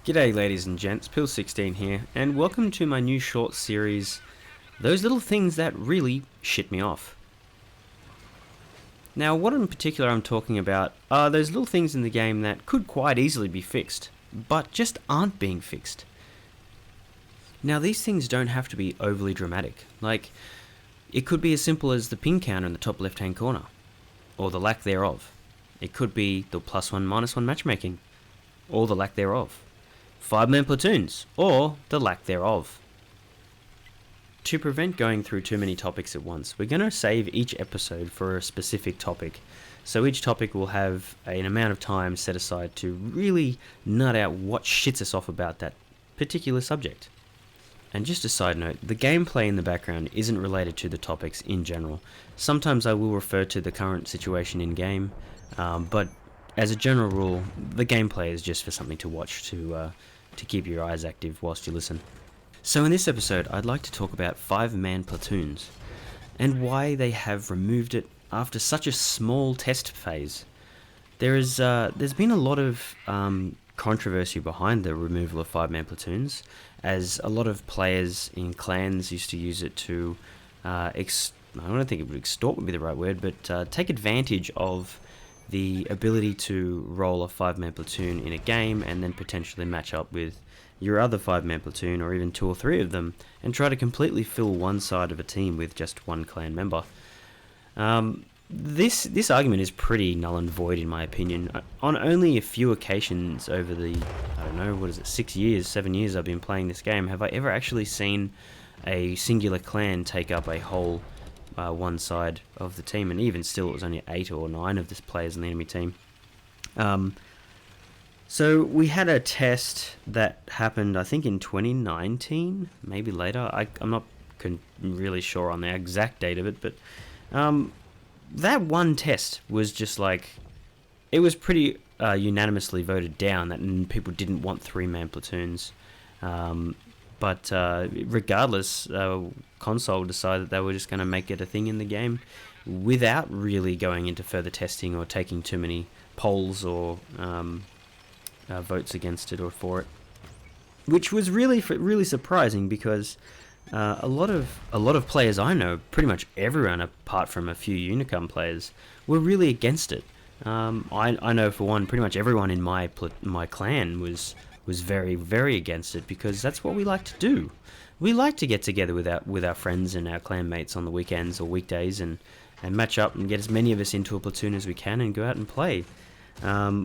G'day ladies and gents, Pill16 here, and welcome to my new short series, Those Little Things That Really Shit Me Off. Now, what in particular I'm talking about are those little things in the game that could quite easily be fixed, but just aren't being fixed. Now, these things don't have to be overly dramatic, like, it could be as simple as the ping counter in the top left hand corner, or the lack thereof. It could be the +1 -1 matchmaking, or the lack thereof. 5-man platoons, or the lack thereof. To prevent going through too many topics at once, we're going to save each episode for a specific topic. So each topic will have an amount of time set aside to really nut out what shits us off about that particular subject. And just a side note, the gameplay in the background isn't related to the topics in general. Sometimes I will refer to the current situation in game, but as a general rule, the gameplay is just for something to watch to keep your eyes active whilst you listen. So in this episode, I'd like to talk about 5-man platoons and why they have removed it after such a small test phase. There's been a lot of controversy behind the removal of 5-man platoons, as a lot of players in clans used to use it to I don't think extort would be the right word, but take advantage of the ability to roll a 5-man platoon in a game and then potentially match up with your other 5-man platoon, or even 2 or 3 of them, and try to completely fill one side of a team with just one clan member. This argument is pretty null and void in my opinion. On only a few occasions over the, 7 years I've been playing this game, have I ever actually seen a singular clan take up a whole one side of the team, and even still it was only 8 or 9 of the players in the enemy team. So we had a test that happened, I think in 2019, maybe later. I'm not really sure on the exact date of it, but that one test was just like, it was pretty unanimously voted down that people didn't want 3-man platoons. But regardless, console decided they were just going to make it a thing in the game without really going into further testing or taking too many polls or votes against it or for it, which was really surprising, because a lot of players I know, pretty much everyone apart from a few Unicum players, were really against it. I know for one, pretty much everyone in my clan was very, very against it, because that's what we like to do. We like to get together with our friends and our clanmates on the weekends or weekdays and match up and get as many of us into a platoon as we can and go out and play.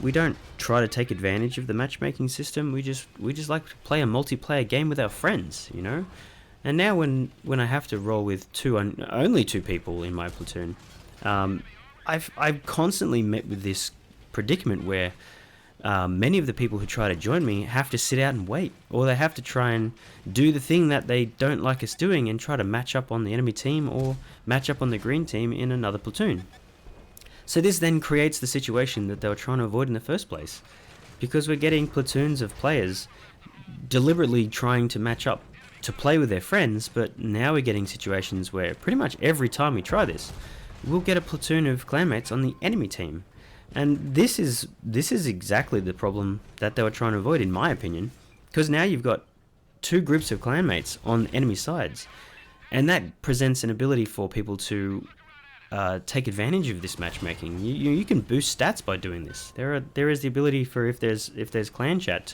We don't try to take advantage of the matchmaking system. We just like to play a multiplayer game with our friends, you know. And now when I have to roll with only 2 people in my platoon, I've constantly met with this predicament where many of the people who try to join me have to sit out and wait, or they have to try and do the thing that they don't like us doing and try to match up on the enemy team or match up on the green team in another platoon. So this then creates the situation that they were trying to avoid in the first place, because we're getting platoons of players deliberately trying to match up to play with their friends, but now we're getting situations where pretty much every time we try this, we'll get a platoon of clanmates on the enemy team. And this is exactly the problem that they were trying to avoid, in my opinion, because now you've got 2 groups of clanmates on enemy sides, and that presents an ability for people to take advantage of this matchmaking. You can boost stats by doing this. There is the ability for, if there's clan chat,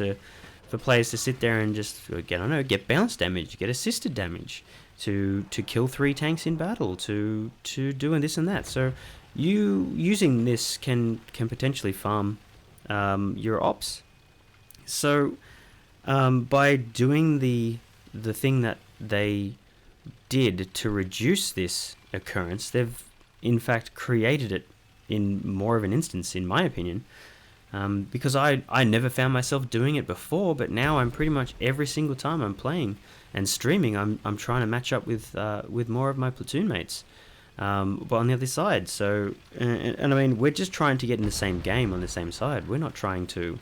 for players to sit there and just get bounce damage, get assisted damage, to kill 3 tanks in battle, to doing this and that. So you using this can potentially farm your ops. So by doing the thing that they did to reduce this occurrence, they've in fact created it in more of an instance, in my opinion, because I never found myself doing it before, but now I'm pretty much every single time I'm playing and streaming, I'm trying to match up with more of my platoon mates, but on the other side. So and I mean, we're just trying to get in the same game on the same side. We're not trying to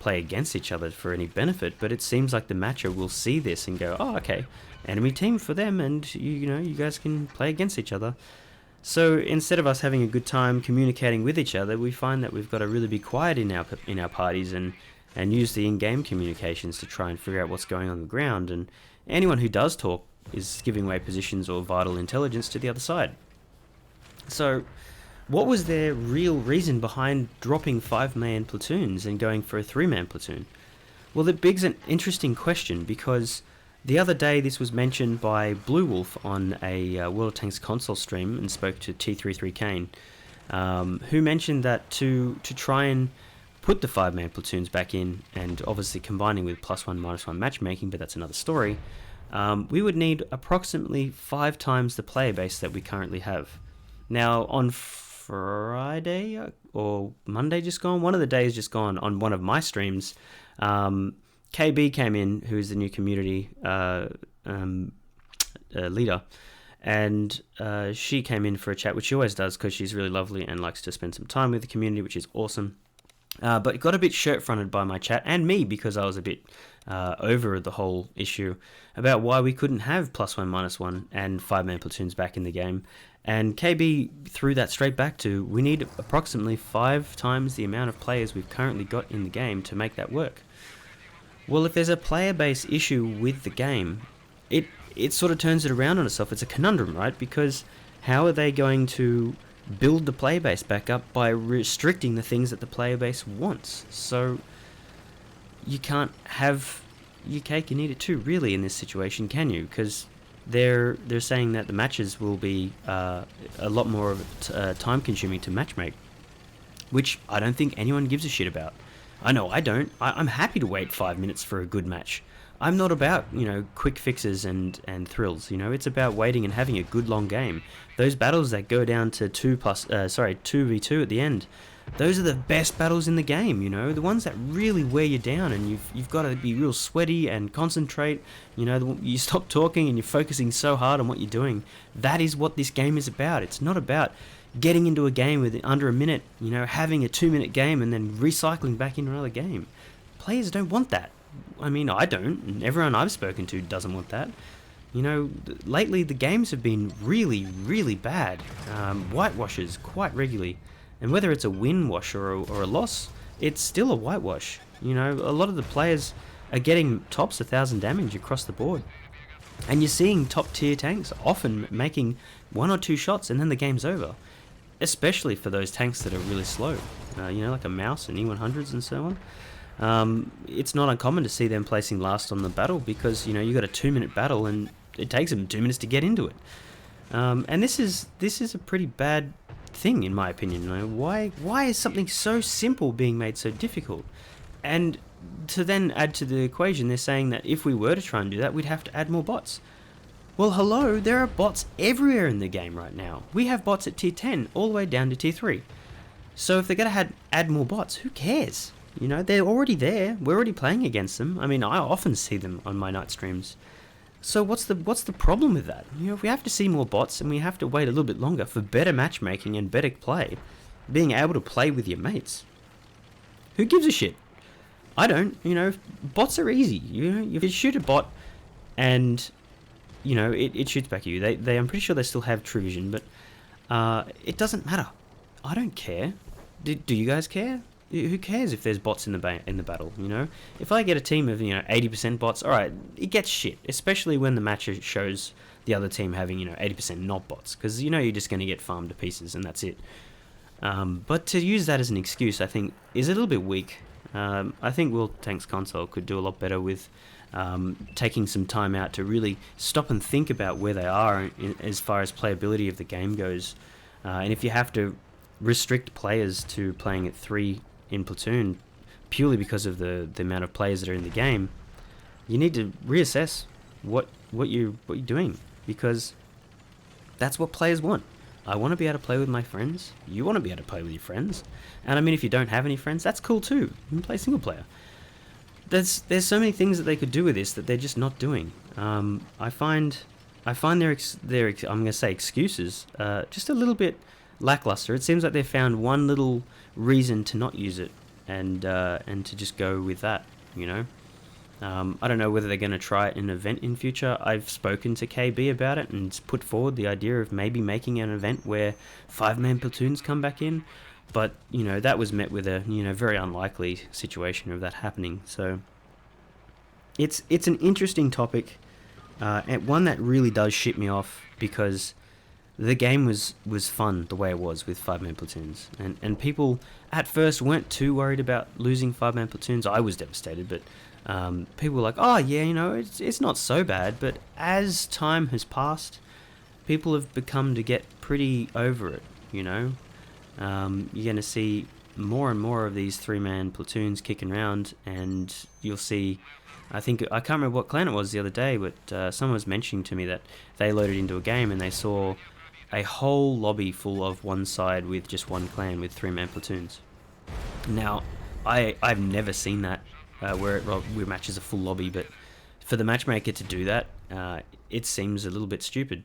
play against each other for any benefit, but it seems like the matcher will see this and go, oh, okay, enemy team for them, and you guys can play against each other. So instead of us having a good time communicating with each other, we find that we've got to really be quiet in our parties and and use the in-game communications to try and figure out what's going on the ground, and anyone who does talk is giving away positions or vital intelligence to the other side. So what was their real reason behind dropping 5-man platoons and going for a 3-man platoon? Well, it begs an interesting question, because the other day this was mentioned by Blue Wolf on a World of Tanks console stream, and spoke to T33 Kane, who mentioned that to try and put the 5-man platoons back in, and obviously combining with +1 -1 matchmaking, but that's another story, we would need approximately 5 times the player base that we currently have. Now, on Friday or Monday just gone, one of the days just gone, on one of my streams, KB came in, who is the new community leader, and she came in for a chat, which she always does because she's really lovely and likes to spend some time with the community, which is awesome. But got a bit shirt-fronted by my chat and me, because I was a bit over the whole issue about why we couldn't have +1 -1 and 5-man platoons back in the game. And KB threw that straight back to, we need approximately 5 times the amount of players we've currently got in the game to make that work. Well, if there's a player base issue with the game, it sort of turns it around on itself. It's a conundrum, right? Because how are they going to build the player base back up by restricting the things that the player base wants? So you can't have your cake and eat it too, really, in this situation, can you? Because they're saying that the matches will be a lot more time consuming to matchmake, which I don't think anyone gives a shit about. I know I don't. I'm happy to wait 5 minutes for a good match. I'm not about, quick fixes and thrills. It's about waiting and having a good long game. Those battles that go down to 2v2 at the end, those are the best battles in the game. The ones that really wear you down, and you've got to be real sweaty and concentrate. You stop talking and you're focusing so hard on what you're doing. That is what this game is about. It's not about getting into a game with under a minute, having a 2-minute game and then recycling back into another game. Players don't want that. I mean, I don't, and everyone I've spoken to doesn't want that. Lately the games have been really, really bad. Whitewashes quite regularly. And whether it's a win wash or a loss, it's still a whitewash. A lot of the players are getting tops 1,000 damage across the board. And you're seeing top tier tanks often making 1 or 2 shots and then the game's over. Especially for those tanks that are really slow. Like a Mouse and E100s and so on. It's not uncommon to see them placing last on the battle, because you got a 2-minute battle and it takes them 2 minutes to get into it. And this is a pretty bad thing, in my opinion. Why is something so simple being made so difficult? And to then add to the equation, they're saying that if we were to try and do that, we'd have to add more bots. Well, hello, there are bots everywhere in the game right now. We have bots at tier 10 all the way down to tier 3. So if they're going to add more bots, who cares? They're already there. We're already playing against them. I mean, I often see them on my night streams. So what's the problem with that? If we have to see more bots and we have to wait a little bit longer for better matchmaking and better play, being able to play with your mates, who gives a shit? I don't. Bots are easy. If you shoot a bot and it shoots back at you. They I'm pretty sure they still have true vision, but it doesn't matter. I don't care. Do you guys care? Who cares if there's bots in the battle? If I get a team of 80% bots, all right, it gets shit. Especially when the match shows the other team having 80% not bots, because you're just going to get farmed to pieces and that's it. But to use that as an excuse, I think, is a little bit weak. I think World Tanks Console could do a lot better with taking some time out to really stop and think about where they are as far as playability of the game goes. And if you have to restrict players to playing at 3 in platoon purely because of the amount of players that are in the game, you need to reassess what you're doing, because that's what players want. I want to be able to play with my friends. You want to be able to play with your friends. And I mean, if you don't have any friends, that's cool too. You can play single player. There's so many things that they could do with this that they're just not doing. I find their I'm going to say excuses just a little bit lackluster. It seems like they've found one little reason to not use it, and to just go with that. I don't know whether they're going to try it in an event in future. I've spoken to KB about it and put forward the idea of maybe making an event where 5-man platoons come back in. but that was met with a very unlikely situation of that happening. So it's an interesting topic, and one that really does shit me off, because the game was fun the way it was with 5-man platoons, and people at first weren't too worried about losing 5-man platoons. I was devastated, but people were like, oh yeah, it's not so bad. But as time has passed, people have become to get pretty over it. You're going to see more and more of these 3-man platoons kicking around, and you'll see, I can't remember what clan it was the other day, but someone was mentioning to me that they loaded into a game and they saw a whole lobby full of one side with just one clan with 3-man platoons. Now, I've never seen that where matches a full lobby, but for the matchmaker to do that, it seems a little bit stupid.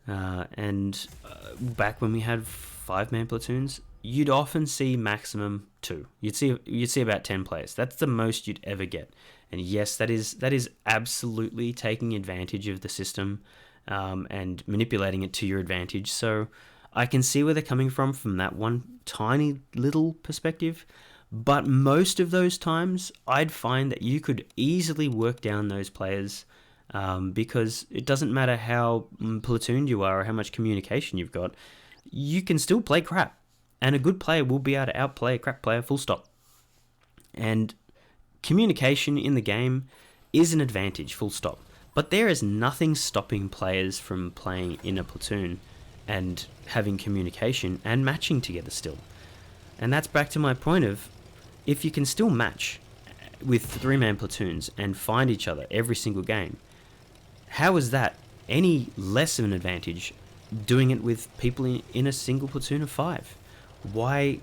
And back when we had 5-man platoons, you'd often see maximum 2. You'd see about 10 players. That's the most you'd ever get. And yes, that is absolutely taking advantage of the system, and manipulating it to your advantage. So I can see where they're coming from that one tiny little perspective. But most of those times, I'd find that you could easily work down those players, because it doesn't matter how platooned you are or how much communication you've got, you can still play crap. And a good player will be able to outplay a crap player, full stop. And communication in the game is an advantage, full stop. But there is nothing stopping players from playing in a platoon and having communication and matching together still. And that's back to my point of, if you can still match with 3-man platoons and find each other every single game, how is that any less of an advantage doing it with people in a single platoon of 5? Why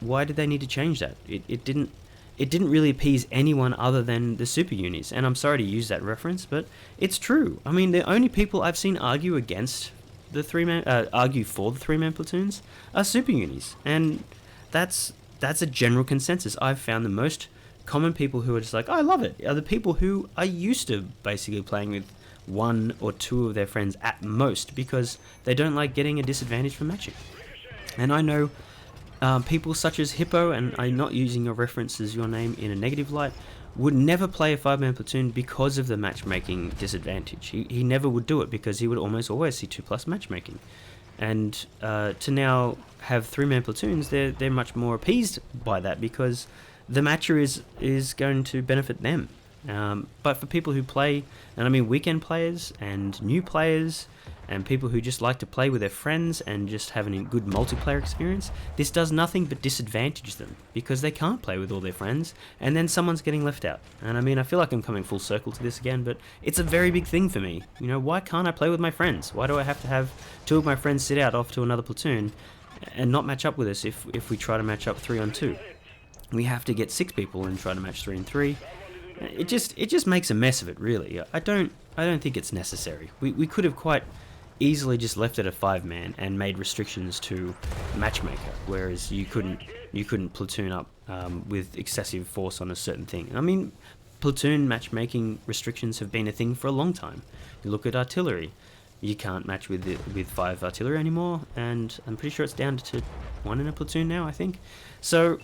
did they need to change that? It didn't really appease anyone other than the super unis. And I'm sorry to use that reference, but it's true. I mean, the only people I've seen argue against the argue for the 3-man platoons are super unis, and that's a general consensus. I've found the most common people who are just like, I love it, are the people who are used to basically playing with 1 or 2 of their friends at most, because they don't like getting a disadvantage from matching. And I know people such as Hippo, and I'm not using your reference as your name in a negative light, would never play a 5-man platoon because of the matchmaking disadvantage. He never would do it, because he would almost always see 2+ matchmaking. And to now have 3-man platoons, they're much more appeased by that, because the matcher is going to benefit them. But for people who play, and I mean weekend players and new players and people who just like to play with their friends and just having a good multiplayer experience, this does nothing but disadvantage them, because they can't play with all their friends, and then someone's getting left out. And I mean, I feel like I'm coming full circle to this again, but it's a very big thing for me. Why can't I play with my friends? Why do I have to have 2 of my friends sit out off to another platoon and not match up with us if we try to match up 3-on-2? We have to get 6 people and try to match 3-on-3. It just makes a mess of it, really. I don't think it's necessary. We could have quite easily just left it a 5-man and made restrictions to matchmaker, whereas you couldn't platoon up with excessive force on a certain thing. I mean, platoon matchmaking restrictions have been a thing for a long time. You look at artillery, you can't match with 5 artillery anymore, and I'm pretty sure it's down to 1 in a platoon now, I think. So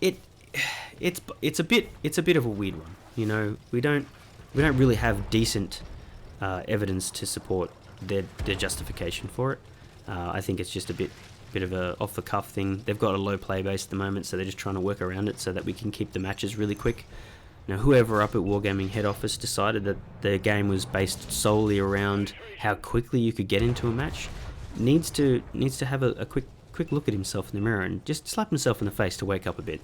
it's a bit of a weird one. We don't really have decent evidence to support their justification for it. I think it's just a bit of a off the cuff thing. They've got a low play base at the moment, so they're just trying to work around it so that we can keep the matches really quick. Now, whoever up at Wargaming head office decided that their game was based solely around how quickly you could get into a match needs to have a quick look at himself in the mirror and just slap himself in the face to wake up a bit,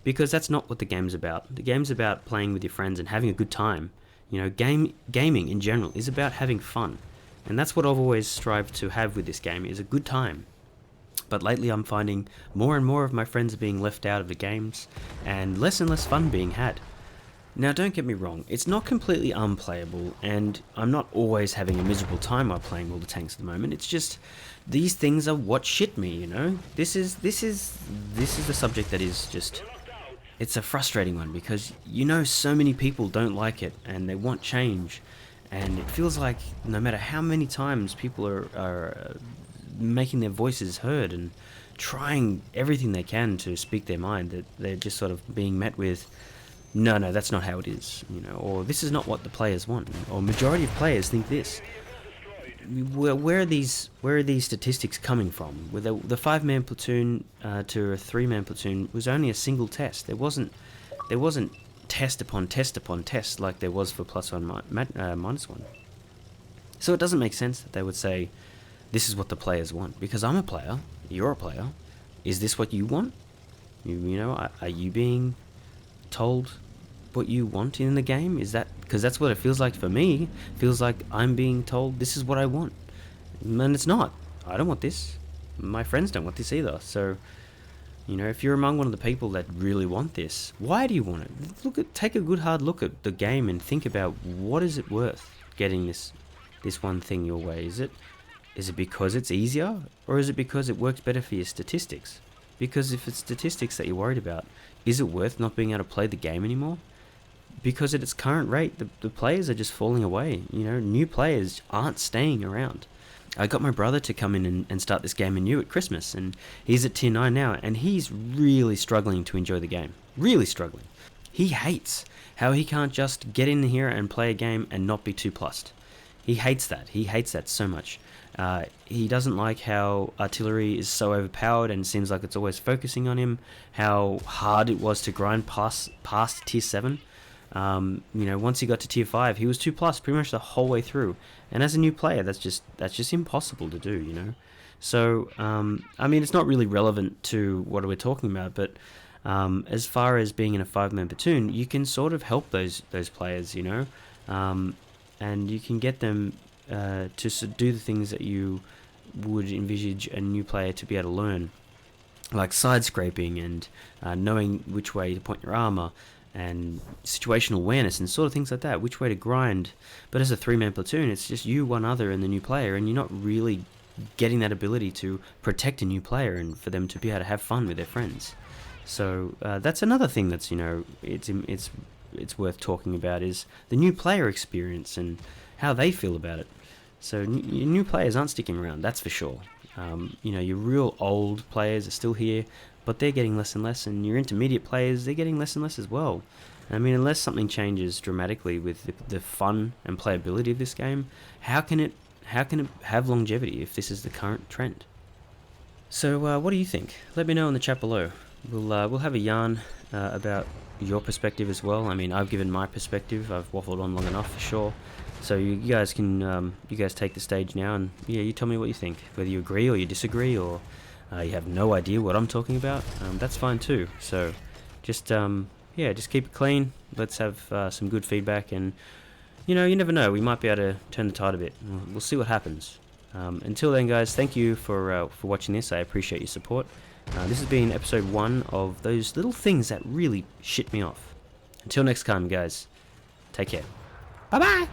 because that's not what the game's about. The game's about playing with your friends and having a good time. Gaming in general is about having fun, and that's what I've always strived to have with this game, is a good time. But lately I'm finding more and more of my friends are being left out of the games, and less fun being had. Now, don't get me wrong, it's not completely unplayable, and I'm not always having a miserable time while playing all the tanks at the moment. It's just, these things are what shit me, This is the subject that is just, it's a frustrating one, because so many people don't like it and they want change, and it feels like no matter how many times people are making their voices heard and trying everything they can to speak their mind, that they're just sort of being met with, no, that's not how it is, or this is not what the players want, or majority of players think this. Where are these statistics coming from? With the 5-man platoon to a 3-man platoon was only a single test. There wasn't test upon test upon test like there was for +1 -1. So it doesn't make sense that they would say this is what the players want, because I'm a player, you're a player. Is this what you want? Are you being told what you want in the game? Is that because that's what it feels like for me? It feels like I'm being told this is what I want, and it's not. I don't want this. My friends don't want this either. So, if you're among one of the people that really want this, why do you want it? Take a good hard look at the game and think about, what is it worth getting this one thing your way? Is it because it's easier, or is it because it works better for your statistics? Because if it's statistics that you're worried about, is it worth not being able to play the game anymore? Because at its current rate, the players are just falling away. New players aren't staying around. I got my brother to come in and start this game anew at Christmas, and he's at tier 9 now, and he's really struggling to enjoy the game. Really struggling. He hates how he can't just get in here and play a game and not be 2+'d. He hates that. He hates that so much. He doesn't like how artillery is so overpowered and seems like it's always focusing on him. How hard it was to grind past tier 7. Once he got to tier 5, he was 2+ pretty much the whole way through. And as a new player, that's just impossible to do. So it's not really relevant to what we're talking about, but as far as being in a 5-man platoon, you can sort of help those players, and you can get them to do the things that you would envisage a new player to be able to learn, like side scraping and knowing which way to point your armor, and situational awareness and sort of things like that, which way to grind. But as a 3-man platoon, it's just you, one other, and the new player, and you're not really getting that ability to protect a new player and for them to be able to have fun with their friends. So that's another thing that's it's worth talking about, is the new player experience and how they feel about it. So new players aren't sticking around, that's for sure. Your real old players are still here, but they're getting less and less, and your intermediate players, they're getting less and less as well. Unless something changes dramatically with the fun and playability of this game, how can it have longevity if this is the current trend? So what do you think? Let me know in the chat below. We'll have a yarn about your perspective as well. I've given my perspective. I've waffled on long enough for sure. So you guys can take the stage now, and you tell me what you think. Whether you agree or you disagree, or you have no idea what I'm talking about, that's fine too. So just keep it clean. Let's have some good feedback, and you never know, we might be able to turn the tide a bit. We'll see what happens. Until then, guys, thank you for watching this. I appreciate your support. This has been episode 1 of those little things that really shit me off. Until next time, guys, take care. Bye bye.